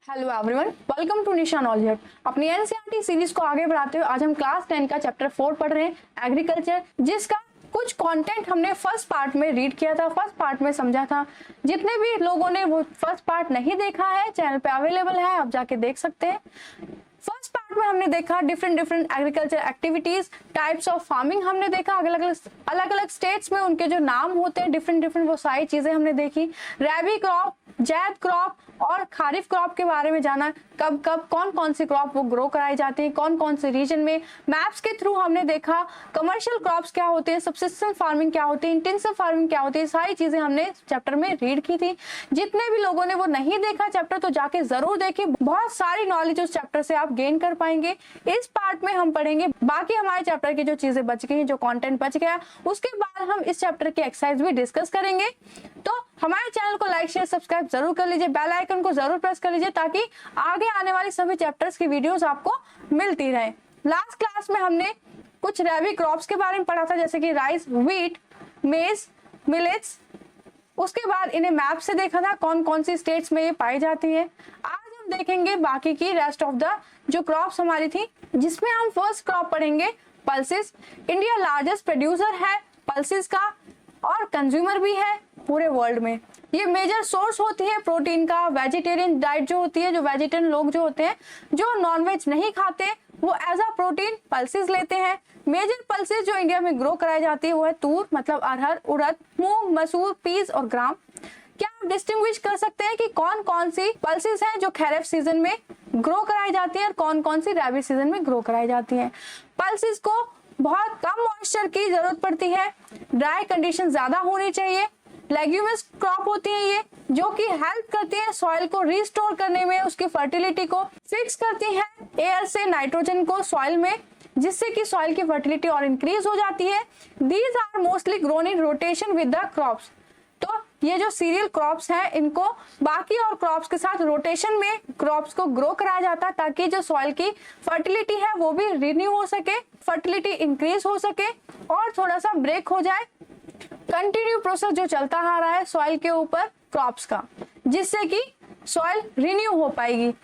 Hello everyone, welcome to Nisha knowledge hub. अपनी NCERT series को आगे बढ़ाते हुए आज हम क्लास 10 का चैप्टर 4 पढ़ रहे हैं, एग्रीकल्चर, जिसका कुछ कंटेंट हमने फर्स्ट पार्ट में रीड किया था, फर्स्ट पार्ट में समझा था। जितने भी लोगों ने वो फर्स्ट पार्ट नहीं देखा है, चैनल पे अवेलेबल है, आप जाके देख सकते हैं। फर्स्ट पार्ट में हमने देखा different agriculture activities, types of farming हमने देखा, अलग अलग स्टेट्स में उनके जो नाम होते हैं डिफरेंट वो सारी चीजें हमने देखी। रैबी क्रॉप, जैद क्रॉप और खारिफ क्रॉप के बारे में जाना, कब कब कौन कौन सी क्रॉप वो ग्रो कराई जाती है, कौन कौन से रीजन में। मैप्स के थ्रू हमने देखा कमर्शियल क्रॉप्स क्या होते हैं, सब्सिस्टेंस फार्मिंग क्या होती है, इंटेंसिव फार्मिंग क्या होती है, सारी चीजें हमने चैप्टर में रीड की थी। जितने भी लोगों ने वो नहीं देखा चैप्टर, तो जाके जरूर देखिए, बहुत सारी नॉलेज उस चैप्टर से आप गेन कर पाएंगे। इस पार्ट में हम पढ़ेंगे बाकी हमारे चैप्टर की जो चीजें बच गई हैं, जो कंटेंट बच गया, उसके बाद हम इस चैप्टर की एक्सरसाइज भी डिस्कस करेंगे। तो हमारे चैनल को लाइक शेयर सब्सक्राइब जरूर कर लीजिए, बेल आइकन को जरूर प्रेस कर लीजिए, ताकि आगे आने वाली सभी चैप्टर्स की वीडियोस आपको मिलती रहे। लास्ट क्लास में हमने कुछ रैबी क्रॉप्स के बारे में पढ़ा था, जैसे कि राइस, व्हीट, मेज, मिलेट्स। उसके बाद इन्हें मैप से देखा था कौन कौन सी स्टेट्स में ये पाई जाती है। आज हम देखेंगे बाकी की रेस्ट ऑफ द जो क्रॉप्स हमारी थी, जिसमें हम फर्स्ट क्रॉप पढ़ेंगे पल्सेस। इंडिया लार्जेस्ट प्रोड्यूसर है पल्सेस का और कंज्यूमर भी है पूरे वर्ल्ड में। ये मेजर सोर्स होती है प्रोटीन का। वेजिटेरियन डाइट जो होती है, जो वेजिटेरियन लोग जो होते हैं, जो नॉनवेज नहीं खाते, वो एज अ प्रोटीन पल्सेस लेते हैं। मेजर पल्सेस जो इंडिया में ग्रो कराई जाती है वो है तूर, मतलब अरहर, उड़द, मूंग, मसूर, पीस और ग्राम। क्या आप डिस्टिंग्विश कर सकते हैं कि कौन कौन सी पल्सेस हैं जो खरीफ सीजन में ग्रो कराई जाती है और कौन कौन सी रबी सीजन में ग्रो कराई जाती है? पल्सेस को बहुत कम मॉइस्चर की जरूरत पड़ती है, ड्राई कंडीशन ज्यादा होनी चाहिए। लेग्यूमस क्रॉप होती है ये, जो कि हेल्प करती है सॉइल को रिस्टोर करने में, उसकी फर्टिलिटी को फिक्स करती है एयर से नाइट्रोजन को सॉइल में, जिससे कि सॉइल की फर्टिलिटी और इंक्रीज हो जाती है। These are mostly grown in rotation with the crops. तो ये जो सीरियल क्रॉप्स हैं, इनको बाकी और क्रॉप्स के साथ रोटेशन में क्रॉप्स को ग्रो कराया जाता है, ताकि जो सॉइल की फर्टिलिटी है वो भी रिन्यू हो सके, फर्टिलिटी इंक्रीज हो सके और थोड़ा सा ब्रेक हो जाए। कंटिन्यू प्रोसेस जो चलता आ रहा है सॉइल के ऊपर क्रॉप्स का, जिससे कि सॉइल रिन्यू हो पाएगी।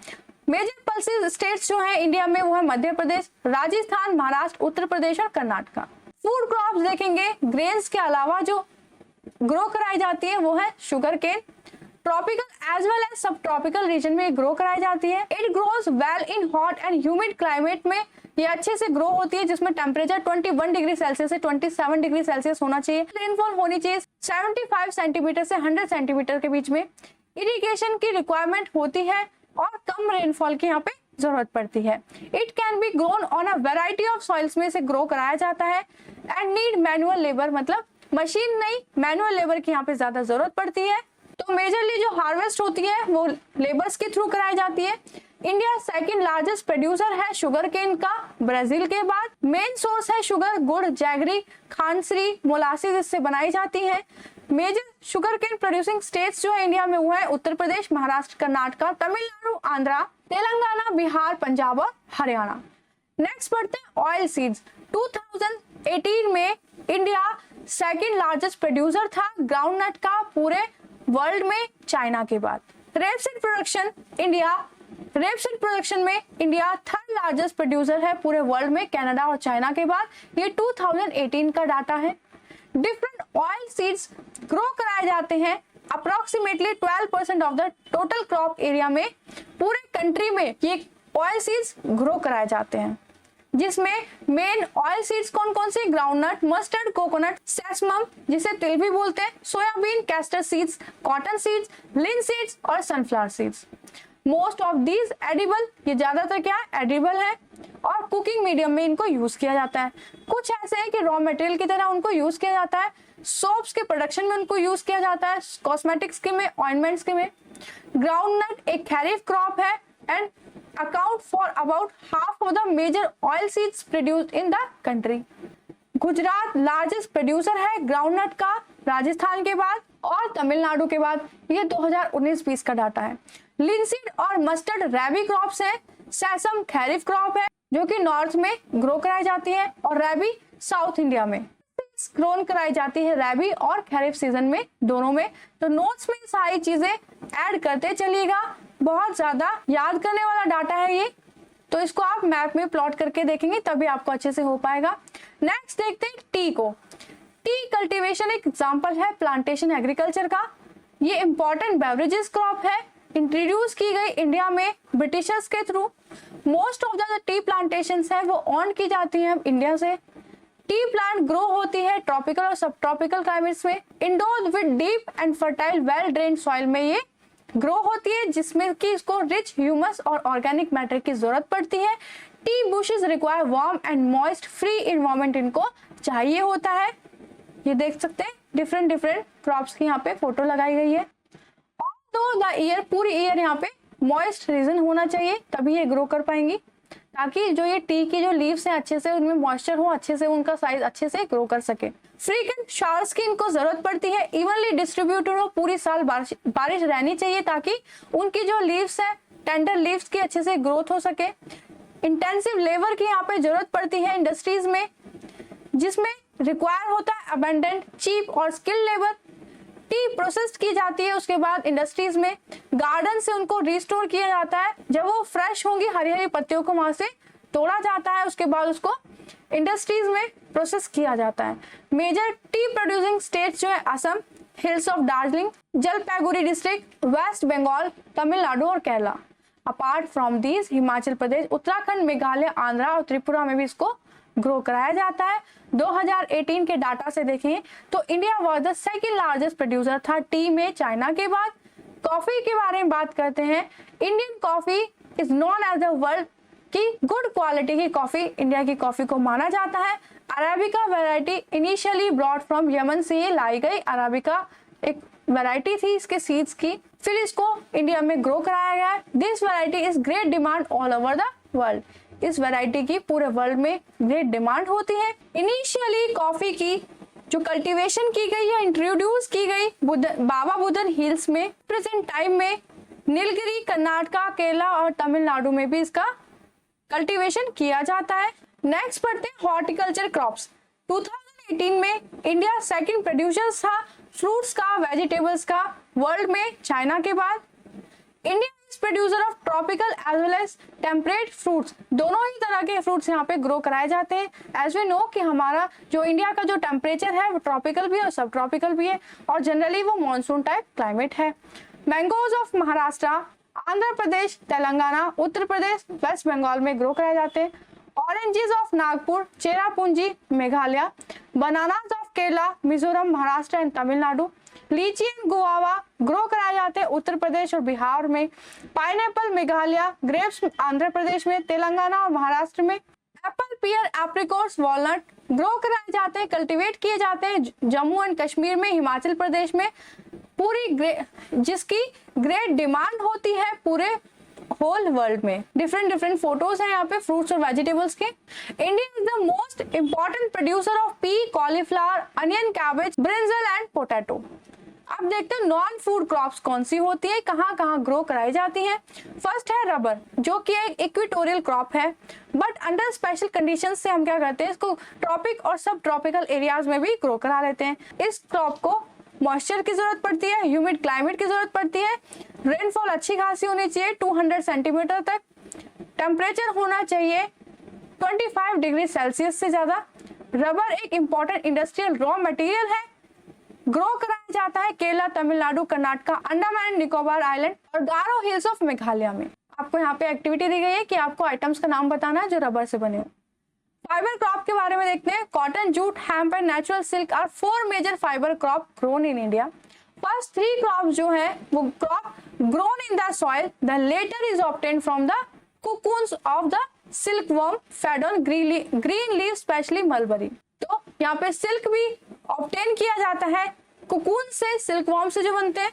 मेजर पल्सेस स्टेट्स जो है इंडिया में वो है मध्य प्रदेश, राजस्थान, महाराष्ट्र, उत्तर प्रदेश और कर्नाटका। फूड क्रॉप्स देखेंगे, ग्रेन्स के अलावा जो ग्रो कराई जाती है वो है sugar cane. Tropical as well as sub tropical region में ग्रो कराई जाती है। It grows well in hot and humid climate में ये अच्छे से ग्रो होती है, जिसमें टेम्परेचर 21 डिग्री सेल्सियस से 27 डिग्री सेल्सियस होना चाहिए। रेनफॉल होनी चाहिए 75 सेंटीमीटर से 100 सेंटीमीटर के बीच में। इरिगेशन की रिक्वायरमेंट होती है और कम रेनफॉल की यहाँ पे जरूरत पड़ती है। It can be grown on a variety of soils में से ग्रो कराया जाता है एंड नीड मैनुअल लेबर, मतलब मशीन नहीं, मैनुअल लेबर की यहाँ पे ज्यादा जरूरत पड़ती है। तो मेजरली जो हार्वेस्ट होती है वो लेबर्स के थ्रू कराई जाती है। इंडिया सेकंड लार्जेस्ट प्रोड्यूसर है शुगर केन का, ब्राजील के बाद। मेन सोर्स है शुगर, गुड़, जैगरी, खांडसरी, मोलासिस इससे बनाई जाती है। Major sugar cane producing states जो है इंडिया में वो है उत्तर प्रदेश, महाराष्ट्र, कर्नाटका, तमिलनाडु, आंध्रा, तेलंगाना, बिहार, पंजाब और हरियाणा। नेक्स्ट पढ़ते हैं ऑयल सीड्स। 2018 में इंडिया सेकंड लार्जेस्ट प्रोड्यूसर था ग्राउंडनट का पूरे वर्ल्ड में, चाइना के बाद। रेपसीड प्रोडक्शन में इंडिया थर्ड लार्जेस्ट प्रोड्यूसर है पूरे वर्ल्ड में, कनाडा और चाइना के बाद। ये 2018 का डाटा है। डिफरेंट ऑयल सीड्स ग्रो कराए जाते हैं approximately 12% of the total crop area में। पूरे कंट्री में ये ऑयल सीड्स ग्रो कराए जाते हैं, जिसमें मेन ऑयल सीड्स कौन कौन से? ग्राउंडनट, मस्टर्ड, कोकोनट, सेसमम जिसे तिल भी बोलते हैं, soybean, castor seeds, cotton seeds, linseeds और sunflower seeds. Most of these edible, ये ज्यादातर क्या है? एडिबल है और कुकिंग मीडियम में इनको यूज किया जाता है। कुछ ऐसे हैं कि रॉ मटेरियल की तरह उनको यूज किया जाता है, सोप्स के प्रोडक्शन में उनको यूज किया जाता है, कॉस्मेटिक्स के में, ऑइंटमेंट्स के में। ग्राउंडनट एक खरीफ क्रॉप है and account for about half of the major oil seeds produced in the country. Gujarat largest producer है ग्राउंडनट का, राजस्थान के बाद और तमिलनाडु के बाद। ये 2019-20 का डाटा है। लिनसीड और मस्टर्ड रैबी क्रॉप्स हैं। सेसम खरीफ क्रॉप है जो कि नॉर्थ में ग्रो कराई जाती है और रैबी साउथ इंडिया में ग्रोन कराई जाती है, रैबी और खरीफ सीजन में, दोनों में। तो नोट्स में सारी चीजें ऐड करते चलिएगा। बहुत ज्यादा याद करने वाला डाटा है ये, तो इसको आप मैप में प्लॉट करके देखेंगे तभी आपको अच्छे से हो पाएगा। नेक्स्ट देखते हैं टी को। टी कल्टीवेशन एक एग्जांपल है प्लांटेशन एग्रीकल्चर का। ये इंपॉर्टेंट बेवरेजेस क्रॉप है, इंट्रोड्यूस की गई इंडिया में ब्रिटिशर्स के through. Most of the T plantations है वो ऑन की जाती हैं इंडिया से। टी प्लांट ग्रो होती है ट्रॉपिकल और सब ट्रॉपिकल क्लाइमेट्स में। Indoors with deep and fertile well drained soil में ये ग्रो होती है, जिसमें कि इसको रिच ह्यूमस और ऑर्गेनिक मैटर की जरूरत पड़ती है। Tea bushes require warm and moist free environment इनको चाहिए होता है। ये देख सकते हैं डिफरेंट क्रॉप्स की यहाँ पे फोटो लगाई गई है। तो द ईयर पूरी ईयर यहाँ पे मॉइस्ट रीजन होना चाहिए, तभी ये ग्रो कर पाएंगी, ताकि जो ये टी की जो लीव्स हैं अच्छे से उनमें मॉइस्चर हो, अच्छे से उनका साइज अच्छे से ग्रो कर सके। फ्रीक्वेंट शावर्स की इनको जरूरत पड़ती है, इवनली डिस्ट्रीब्यूटेड हो, पूरी साल बारिश रहनी चाहिए ताकि उनकी जो लीव्स है टेंडर लीव्स की अच्छे से ग्रोथ हो सके। इंटेंसिव लेबर की यहाँ पे जरूरत पड़ती है इंडस्ट्रीज में, जिसमें रिक्वायर होता है अबंडेंट चीप और स्किल्ड लेबर। टी प्रोसेस की जाती है उसके बाद इंडस्ट्रीज में, गार्डन से उनको रिस्टोर किया जाता है। जब वो फ्रेश होंगी हरी हरी पत्तियों को वहां से तोड़ा जाता है, उसके बाद उसको इंडस्ट्रीज में प्रोसेस किया जाता है। मेजर टी प्रोड्यूसिंग स्टेट्स जो है Assam, hills of Darjeeling, Jalpaiguri district, West Bengal, Tamil Nadu और Kerala. Apart from these Himachal Pradesh, Uttarakhand, Meghalaya, Andhra और त्रिपुरा में भी इसको ग्रो कराया जाता है। 2018 के डाटा से देखें तो India was the second largest producer था टी में चाइना के बाद। कॉफी के बारे में बात करते हैं। Indian coffee is known as the world की गुड क्वालिटी की कॉफी इंडिया की कॉफी को माना जाता है। Arabica variety initially brought from Yemen से ये लाई गई। अरेबिका एक वैरायटी थी इसके सीड्स की, फिर इसको इंडिया में ग्रो कराया गया। This variety is great demand all over the world. इस वैरायटी की पूरे वर्ल्ड में ग्रेट डिमांड होती है। इनिशियली कॉफी की जो कल्टीवेशन की गई या इंट्रोड्यूस की गई बाबा बुदन हिल्स में, प्रेजेंट टाइम में नीलगिरी, कर्नाटका, केरला और तमिलनाडु में भी इसका कल्टीवेशन किया जाता है। नेक्स्ट पढ़ते हैं हॉर्टिकल्चर क्रॉप्स। 2018 में इंडिया सेकंड प्रोड्यूसर था फ्रूट्स का, वेजिटेबल्स का वर्ल्ड में चाइना के बाद। India is producer of tropical as well as temperate fruits. दोनों ही तरह के फ्रूट्स यहाँ पे ग्रो कराए जाते हैं। एज वी नो कि हमारा जो इंडिया का जो टेम्परेचर है वो ट्रॉपिकल भी है और सब ट्रॉपिकल भी है, और जनरली वो मानसून टाइप क्लाइमेट है। Mangoes of Maharashtra, Andhra Pradesh, Telangana, Uttar Pradesh, west Bengal में ग्रो कराए जाते हैं। Oranges of Nagpur, Cherrapunji, Meghalaya, bananas of Kerala, Mizoram, Maharashtra and Tamil Nadu. Lychee and guava grow कराए जाते हैं उत्तर प्रदेश और बिहार में। पाइनएप्पल मेघालय, ग्रेप्स आंध्र प्रदेश में, तेलंगाना और महाराष्ट्र में। एप्पल, पियर, एप्रिकॉट्स, वॉलनट ग्रो कराए जाते हैं, कल्टीवेट किए जाते हैं जम्मू एंड कश्मीर में, हिमाचल प्रदेश में, जिसकी ग्रेट डिमांड होती है पूरे होल वर्ल्ड में। डिफरेंट फोटोज हैं यहाँ पे फ्रूट्स और वेजिटेबल्स के। India is the most important producer of P, cauliflower, onion, cabbage, brinjal and potato. अब देखते हैं नॉन फूड क्रॉप्स कौन सी होती है, कहाँ कहाँ ग्रो कराई जाती हैं। फर्स्ट है रबर, जो कि एक इक्वेटोरियल क्रॉप है, बट अंडर स्पेशल कंडीशंस से हम क्या करते हैं इसको ट्रॉपिक और सब ट्रॉपिकल एरियाज में भी ग्रो करा लेते हैं। इस क्रॉप को मॉइस्चर की जरूरत पड़ती है, ह्यूमिड क्लाइमेट की जरूरत पड़ती है, रेनफॉल अच्छी खासी होनी चाहिए 200 सेंटीमीटर तक, टेम्परेचर होना चाहिए 25 डिग्री सेल्सियस से ज्यादा। रबर एक इंपॉर्टेंट इंडस्ट्रियल रॉ मटेरियल है, ग्रो कराया जाता है केरला, तमिलनाडु, कर्नाटका, अंडमान निकोबार आइलैंड और गारो हिल्स ऑफ मेघालय में। आपको यहाँ पे एक्टिविटी दी गई है कि आपको आइटम्स का नाम बताना है जो रबर से बने हो। फाइबर क्रॉप के बारे में देखते हैं। Cotton, jute, hemp and natural silk are 4 major fibre crop grown in India. First 3 crops जो है वो crop grown in the soil, the latter is obtained from the cocoons of the silkworm fed on green leave, specially mulberry. तो यहाँ पे silk भी obtain किया जाता है कोकून से, सिल्कवर्म से जो बनते हैं।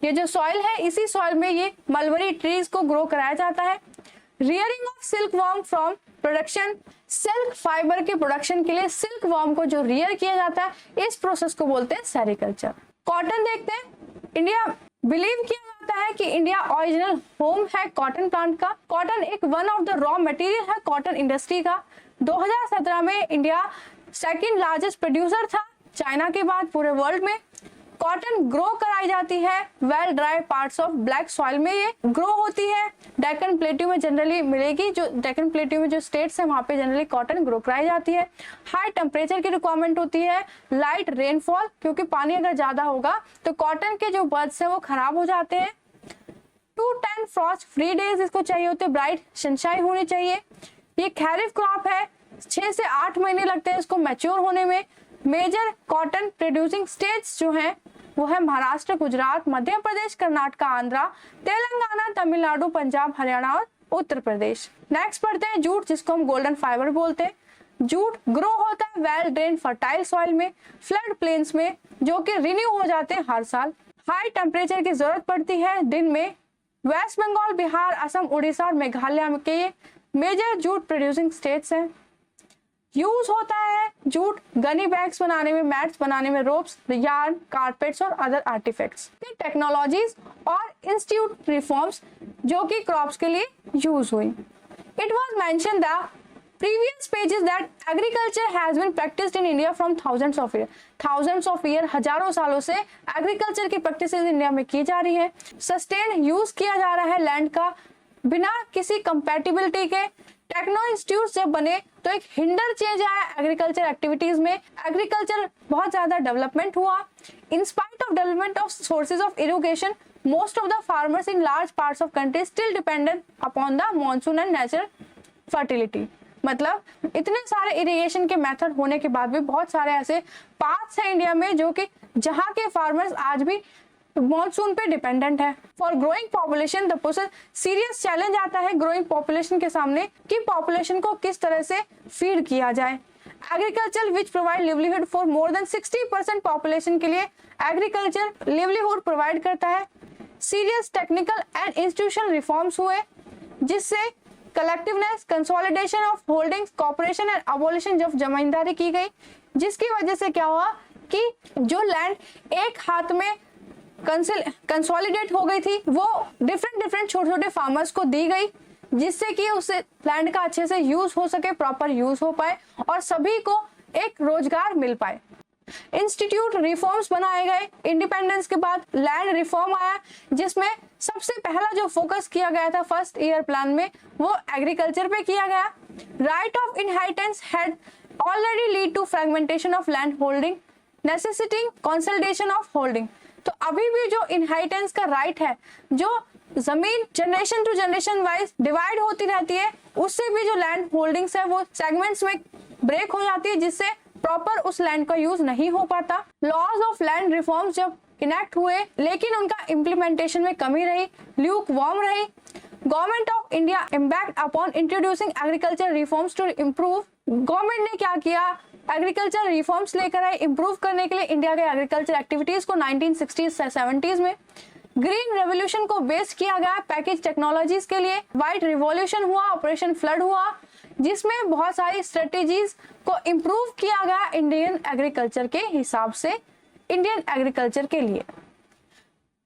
ये जो सॉइल है इसी सॉइल में ये मलबरी ट्रीज को ग्रो कराया जाता है। Rearing of silkworm from production, silk fibre के प्रोडक्शन के लिए सिल्क वर्म को जो रियर किया जाता है इस प्रोसेस को बोलते हैं सेरिकल्चर। कॉटन देखते हैं। इंडिया बिलीव किया जाता है कि इंडिया ओरिजिनल होम है कॉटन प्लांट का। कॉटन एक one of the raw material है कॉटन इंडस्ट्री का। 2017 में इंडिया सेकंड लार्जेस्ट प्रोड्यूसर था चाइना के बाद पूरे वर्ल्ड में। कॉटन ग्रो कराई जाती है well dry parts of black soil में, ये ग्रो होती है। डेक्कन प्लेट्यू में जनरली मिलेगी, जो डेक्कन प्लेट्यू में जो स्टेट्स है वहां पे जनरली कॉटन ग्रो कराई जाती है। हाई टेम्परेचर की रिक्वायरमेंट होती है, लाइट रेनफॉल, क्योंकि पानी अगर ज्यादा होगा तो कॉटन के जो बर्ड्स है वो खराब हो जाते हैं। 2 to 10 फ्रॉस्ट फ्री डेज इसको चाहिए होते, ब्राइट सनशाइन होनी चाहिए। ये खैरिफ क्रॉप है, 6 से 8 महीने लगते हैं इसको मैच्योर होने में। मेजर कॉटन प्रोड्यूसिंग स्टेट्स जो हैं वो है महाराष्ट्र, गुजरात, मध्य प्रदेश, कर्नाटक, आंध्रा, तेलंगाना, तमिलनाडु, पंजाब, हरियाणा और उत्तर प्रदेश। नेक्स्ट पढ़ते हैं जूट, जिसको हम गोल्डन फाइबर बोलते हैं। जूट ग्रो होता है वेल ड्रेन फर्टाइल सॉइल में, फ्लड प्लेन्स में, जो कि रिन्यू हो जाते हैं हर साल। हाई टेम्परेचर की जरूरत पड़ती है दिन में। वेस्ट बंगाल, बिहार, असम, उड़ीसा और मेघालय के मेजर जूट प्रोड्यूसिंग स्टेट्स हैं। यूज होता है जूट गनी बैग्स बनाने में, मैट्स बनाने में, रोप्स, यार्न, कारपेट्स और अदर आर्टिफैक्ट्स। टेक्नोलॉजीज और इंस्टीट्यूट रिफॉर्म्स जो कि क्रॉप्स के लिए यूज हुई। It was mention the previous pages that agriculture has been practiced in India from thousands of years, हजारों सालों से एग्रीकल्चर की प्रैक्टिसेस इंडिया में की जा रही है। सस्टेन यूज किया जा रहा है लैंड का बिना किसी कंपैटिबिलिटी के। टेक्नो इंस्टीट्यूट जब बने तो एक हिंडर चेंज आया एग्रीकल्चर एक्टिविटीज में, एग्रीकल्चर बहुत ज्यादा डेवलपमेंट हुआ। In spite of development of sources of irrigation, most of the farmers in large parts of country still dependent upon the monsoon and natural fertility. मतलब इतने सारे irrigation के method होने के बाद भी बहुत सारे ऐसे पार्ट्स हैं इंडिया में जो कि जहां के फार्मर्स आज भी मॉनसून पे डिपेंडेंट है। For growing population the process serious challenge आता है ग्रोइंग पॉपुलेशन के सामने कि पॉपुलेशन को किस तरह से फीड किया जाए। Agriculture which provide livelihood for more than 60% population के लिए एग्रीकल्चर लिवलीहुड प्रोवाइड करता है। Serious technical and institutional reforms हुए जिससे collectiveness, consolidation of holdings, corporation and abolition of zamindari की गई, जिसकी वजह से क्या हुआ कि जो लैंड एक हाथ में कंसोलिडेट हो गई थी वो डिफरेंट छोटे छोटे फार्मर्स को दी गई, जिससे कि उस लैंड का अच्छे से यूज हो सके, प्रॉपर यूज हो पाए और सभी को एक रोजगार मिल पाए। इंस्टीट्यूट रिफॉर्म्स बनाए गए। इंडिपेंडेंस के बाद लैंड रिफॉर्म आया जिसमें सबसे पहला जो फोकस किया गया था फर्स्ट ईयर प्लान में वो एग्रीकल्चर पे किया गया। Right of inheritance had already lead to fragmentation of land holding necessitating consolidation of holding. तो अभी भी जो इनहेरिटेंस का राइट है, जो जमीन generation to generation wise divide होती रहती है, उससे भी जो लैंड होल्डिंग्स है वो सेगमेंट्स में ब्रेक हो जाती है, जिससे प्रॉपर उस लैंड का यूज नहीं हो पाता। लॉज ऑफ लैंड रिफॉर्म्स जब इनेक्ट हुए लेकिन उनका इम्प्लीमेंटेशन में कमी रही, ल्यूक वार्म रही। Government of India impact upon introducing agriculture reforms to improve. Government ने क्या किया, एग्रीकल्चर रिफॉर्म्स लेकर आए इम्प्रूव करने के लिए इंडिया के एग्रीकल्चर एक्टिविटीज को 1960s से 70s में। ग्रीन रेवोल्यूशन को बेस किया गया पैकेज टेक्नोलॉजीज के लिए। व्हाइट रिवॉल्यूशन हुआ, ऑपरेशन फ्लड हुआ, जिसमें बहुत सारी स्ट्रेटेजीज को इम्प्रूव किया गया इंडियन एग्रीकल्चर के हिसाब से, इंडियन एग्रीकल्चर के लिए।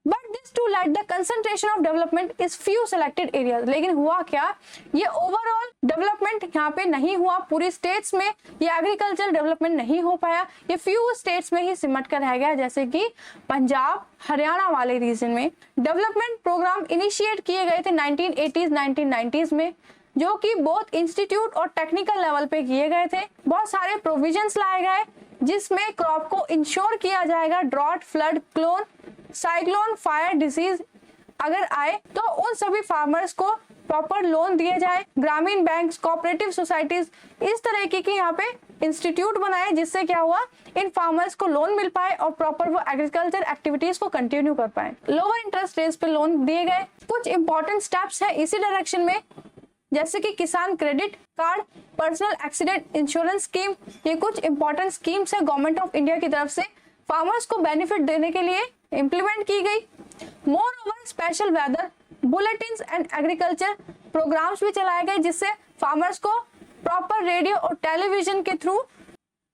But this too led the concentration of development is few selected areas. लेकिन हुआ क्या, ये ओवरऑल डेवलपमेंट यहाँ पे नहीं हुआ, पूरी स्टेट्स में ये एग्रीकल्चर डेवलपमेंट नहीं हो पाया, ये फ्यू स्टेट्स में ही सिमट कर रह गया, जैसे कि पंजाब, हरियाणा वाले रीजन में। डेवलपमेंट प्रोग्राम इनिशिएट किए गए थे 1980s 1990s में, जो कि बोथ इंस्टीट्यूट और टेक्निकल लेवल पे किए गए थे। बहुत सारे प्रोविजंस लाए गए जिसमें क्रॉप को इंश्योर किया जाएगा ड्रॉट, फ्लड, क्लोन, साइक्लोन, फायर, डिसीज अगर आए तो उन सभी फार्मर्स को प्रॉपर लोन दिए जाए। ग्रामीण बैंक्स, कोऑपरेटिव सोसाइटीज, इस तरह की यहाँ पे इंस्टीट्यूट बनाए, जिससे क्या हुआ, इन फार्मर्स को लोन मिल पाए और प्रॉपर वो एग्रीकल्चर एक्टिविटीज को कंटिन्यू कर पाए। लोअर इंटरेस्ट रेट्स पे लोन दिए गए। कुछ इंपॉर्टेंट स्टेप्स है इसी डायरेक्शन में, जैसे कि किसान credit card, personal accident insurance scheme, ये कुछ इंपॉर्टेंट स्कीम्स है गवर्नमेंट ऑफ इंडिया की तरफ से फार्मर्स को बेनिफिट देने के लिए इम्प्लीमेंट की गई। More over special weather bulletins and agriculture programmes भी चलाए गए, जिससे फार्मर्स को प्रॉपर रेडियो और टेलीविजन के थ्रू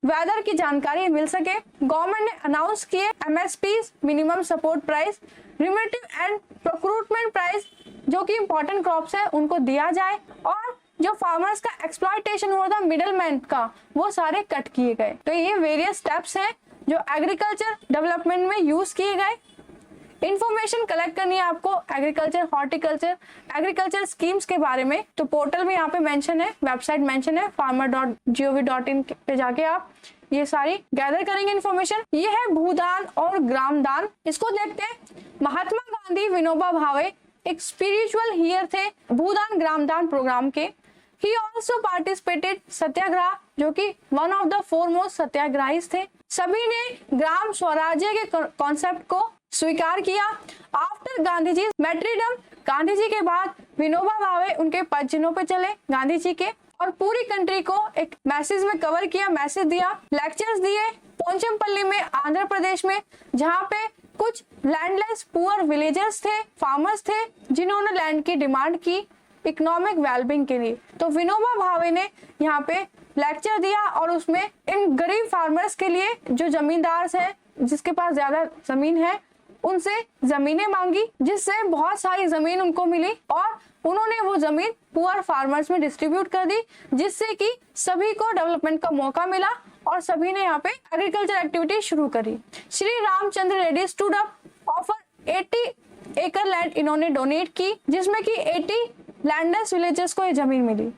वेदर की जानकारी मिल सके। गवर्नमेंट ने अनाउंस किए MSPs, minimum support price, remunerative and procurement price, जो कि इंपॉर्टेंट क्रॉप्स है उनको दिया जाए, और जो फार्मर्स का एक्सप्लॉयटेशन हुआ था मिडल मैन का, वो सारे कट किए गए। तो ये वेरियस स्टेप्स हैं जो एग्रीकल्चर डेवलपमेंट में यूज किए गए। इंफॉर्मेशन कलेक्ट करनी है आपको एग्रीकल्चर, हॉर्टिकल्चर, एग्रीकल्चर स्कीम्स के बारे में, तो पोर्टल में यहाँ पे मेंशन है, वेबसाइट मेंशन है, farmer.gov.in पे जाके आप ये सारी गैदर करेंगे इन्फॉर्मेशन। ये है भूदान और ग्रामदान। इसको देखते हैं। महात्मा गांधी विनोबा भावे एक स्पिरिचुअल हीयर थे भूदान ग्रामदान प्रोग्राम के। ही ऑल्सो पार्टिसिपेटेड सत्याग्रह, जो कि one of the foremost satyagrahis थे। सभी ने ग्राम स्वराज्य के कॉन्सेप्ट को स्वीकार किया। आफ्टर गांधी जी मैट्रीडम, गांधी जी के बाद विनोबा भावे उनके पदचिन्हों पे चले गांधी जी के, और पूरी कंट्री को एक मैसेज में कवर किया, मैसेज दिया, लेक्चर्स दिए पोचमपल्ली में, आंध्र प्रदेश में, जहाँ पे कुछ लैंडलेस पुअर विलेजर्स थे, फार्मर्स थे, जिन्होंने लैंड की डिमांड की इकोनॉमिक वेलबींग के लिए। तो विनोबा भावे ने यहाँ पे लेक्चर दिया और उसमें इन गरीब फार्मर्स के लिए, जो जमींदार है, जिसके पास ज्यादा जमीन है, उनसे जमीनें मांगी, जिससे बहुत सारी जमीन उनको मिली और उन्होंने वो जमीन पुअर फार्मर्स में डिस्ट्रीब्यूट कर दी, जिससे कि सभी को डेवलपमेंट का मौका मिला और सभी ने यहाँ पे एग्रीकल्चर एक्टिविटी शुरू करी। Shri Ramchandra Reddy stood up, offer 80 एकड़ लैंड इन्होंने डोनेट की, जिसमें कि 80 लैंडलेस विलेजेस को ये जमीन मिली।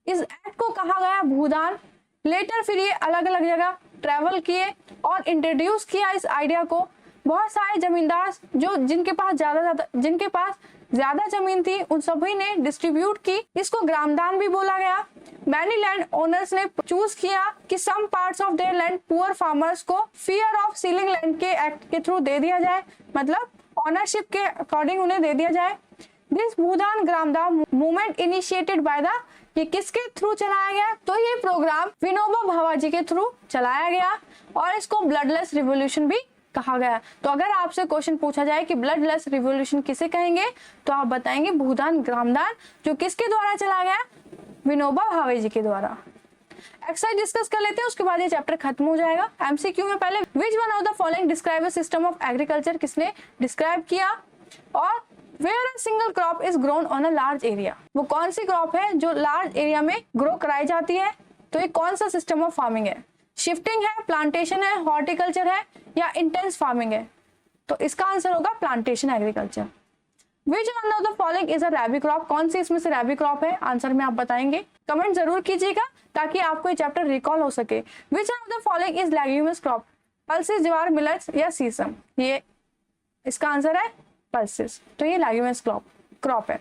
इस एक्ट को कहा गया भूदान। लेटर फिर ये अलग अलग जगह ट्रेवल किए और इंट्रोड्यूस किया इस आइडिया को। बहुत सारे जमींदार जिनके पास ज्यादा जमीन थी, उन सभी ने डिस्ट्रीब्यूट की। इसको ग्रामदान भी बोला गया। मैनी लैंड ओनर्स ने चूज किया कि some parts of their land poor farmers को फियर ऑफ सीलिंग लैंड के एक्ट के थ्रू दे दिया जाए, मतलब ऑनरशिप के अकॉर्डिंग उन्हें दे दिया जाए। This Bhoodan Gramdan movement initiated by the, ये किसके थ्रू चलाया गया? तो ये प्रोग्राम विनोबा भावे जी के थ्रू चलाया गया और इसको ब्लडलेस रिवॉल्यूशन भी कहा गया। तो अगर आपसे क्वेश्चन पूछा जाए कि ब्लडलेस रिवॉल्यूशन किसे कहेंगे, तो आप बताएंगे भूदान ग्रामदान, जो किसके द्वारा चला गया? विनोबा भावे जी के द्वारा। एक्सरसाइज डिस्कस कर लेते हैं, उसके बाद ये चैप्टर खत्म हो जाएगा। एमसीक्यू में पहले which one of the following describe a system of agriculture, किसने डिस्क्राइब किया? और where a single crop is grown on a large area, वो कौन सी क्रॉप है जो लार्ज एरिया में ग्रो कराई जाती है? तो ये कौन सा सिस्टम ऑफ फार्मिंग है? शिफ्टिंग है, प्लांटेशन है, हॉर्टिकल्चर है या इंटेंस फार्मिंग है? तो इसका आंसर होगा plantation agriculture. Which one of the following is a रैबी crop, कौन सी इसमें से रैबी क्रॉप है? आंसर में आप बताएंगे, कमेंट जरूर कीजिएगा ताकि आपको ये चैप्टर रिकॉल हो सके। विच one of the following is leguminous crop, pulses, jowar, millets या सीसम? ये इसका आंसर है पल्सेस, तो ये लेग्यूमिनस क्रॉप है।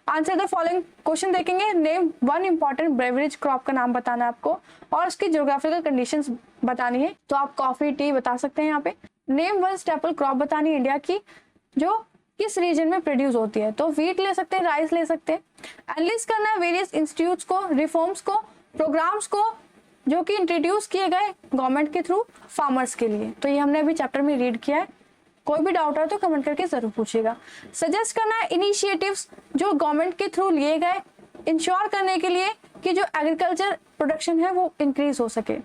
आंसर द फॉलोइंग क्वेश्चन देखेंगे। Name one important beverage crop का नाम बताना है आपको और उसकी ज्योग्राफिकल कंडीशंस बतानी है। तो आप कॉफी, टी बता सकते हैं यहाँ पे। नेम वन स्टेपल क्रॉप बतानी है इंडिया की जो किस रीजन में प्रोड्यूस होती है। तो व्हीट ले सकते हैं, राइस ले सकते हैं। एनालिसिस करना है वेरियस इंस्टीट्यूट्स को, रिफॉर्म्स को, प्रोग्राम्स को जो कि इंट्रोड्यूस किए गए गवर्नमेंट के थ्रू फार्मर्स के लिए। तो ये हमने अभी चैप्टर में रीड किया है। कोई भी डाउट है तो कमेंट करके जरूर पूछिएगा। सजेस्ट करना है इनिशिएटिव्स जो गवर्नमेंट के थ्रू लिए गए इंश्योर करने के लिए कि जो एग्रीकल्चर प्रोडक्शन है वो इंक्रीज हो सके।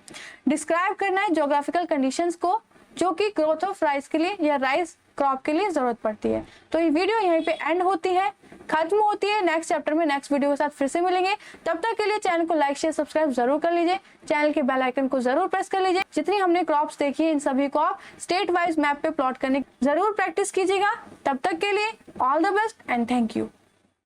डिस्क्राइब करना है ज्योग्राफिकल कंडीशंस को जो कि ग्रोथ ऑफ राइस के लिए या राइस क्रॉप के लिए जरूरत पड़ती है। तो ये वीडियो यहीं पे एंड होती है, खत्म होती है। नेक्स्ट चैप्टर में नेक्स्ट वीडियो के साथ फिर से मिलेंगे। तब तक के लिए चैनल को लाइक, शेयर, सब्सक्राइब जरूर कर लीजिए। चैनल के बेल आइकन को जरूर प्रेस कर लीजिए। जितनी हमने क्रॉप्स देखी है इन सभी को आप स्टेट वाइज मैप पे प्लॉट करने जरूर प्रैक्टिस कीजिएगा। तब तक के लिए all the best and thank you.